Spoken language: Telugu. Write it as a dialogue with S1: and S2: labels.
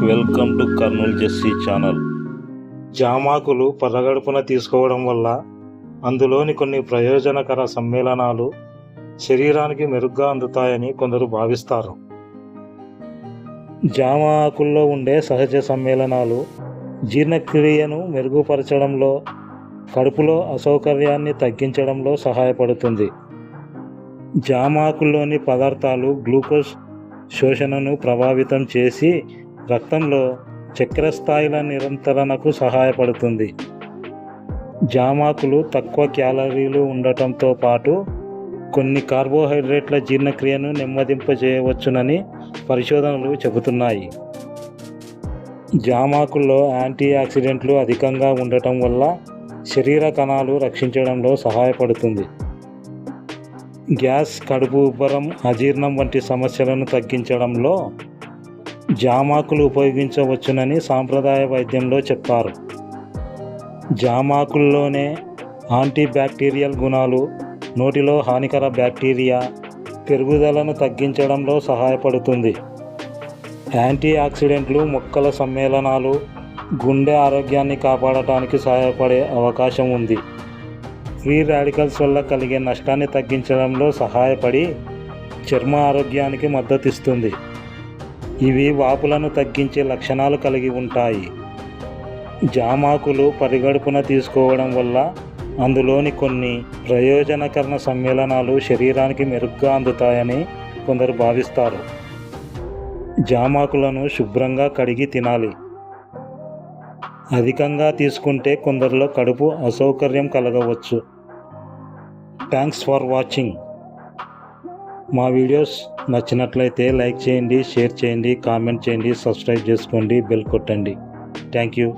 S1: Welcome to Kurnool Jessy channel. జామాకులు పరగడుపున తీసుకోవడం వల్ల అందులోని కొన్ని ప్రయోజనకర సమ్మేళనాలు శరీరానికి మెరుగ్గా అందుతాయని కొందరు భావిస్తారు. జామ ఆకుల్లో ఉండే సహజ సమ్మేళనాలు జీర్ణక్రియను మెరుగుపరచడంలో, కడుపులో అసౌకర్యాన్ని తగ్గించడంలో సహాయపడుతుంది. జామ ఆకుల్లోని పదార్థాలు గ్లూకోజ్ శోషణను ప్రభావితం చేసి రక్తంలో చక్కెర స్థాయిల నియంత్రణకు సహాయపడుతుంది. జామాకులు తక్కువ క్యాలరీలు ఉండటంతో పాటు కొన్ని కార్బోహైడ్రేట్ల జీర్ణక్రియను నెమ్మదింపజేయవచ్చునని పరిశోధనలు చెబుతున్నాయి. జామాకుల్లో యాంటీ ఆక్సిడెంట్లు అధికంగా ఉండటం వల్ల శరీర కణాలు రక్షించడంలో సహాయపడుతుంది. గ్యాస్, కడుపు ఉబ్బరం, అజీర్ణం వంటి సమస్యలను తగ్గించడంలో జామాకులు ఉపయోగించవచ్చునని సాంప్రదాయ వైద్యంలో చెప్పారు. జామాకుల్లోనే యాంటీబ్యాక్టీరియల్ గుణాలు నోటిలో హానికర బ్యాక్టీరియా పెరుగుదలను తగ్గించడంలో సహాయపడుతుంది. యాంటీ ఆక్సిడెంట్లు మొక్కల సమ్మేళనాలు గుండె ఆరోగ్యాన్ని కాపాడటానికి సహాయపడే అవకాశం ఉంది. ఫ్రీ రాడికల్స్ వల్ల కలిగే నష్టాన్ని తగ్గించడంలో సహాయపడి చర్మ ఆరోగ్యానికి మద్దతిస్తుంది. ఇవి వాపులను తగ్గించే లక్షణాలు కలిగి ఉంటాయి. జామాకులు పరిగడుపున తీసుకోవడం వల్ల అందులోని కొన్ని ప్రయోజనకర సమ్మేళనాలు శరీరానికి మెరుగ్గా అందుతాయని కొందరు భావిస్తారు. జామాకులను శుభ్రంగా కడిగి తినాలి. అధికంగా తీసుకుంటే కొందరిలో కడుపు అసౌకర్యం కలగవచ్చు. Thanks for watching. మా వీడియోస్ నచ్చినట్లయితే లైక్ చేయండి, షేర్ చేయండి, కామెంట్ చేయండి, సబ్స్క్రైబ్ చేసుకోండి, బెల్ కొట్టండి. Thank you.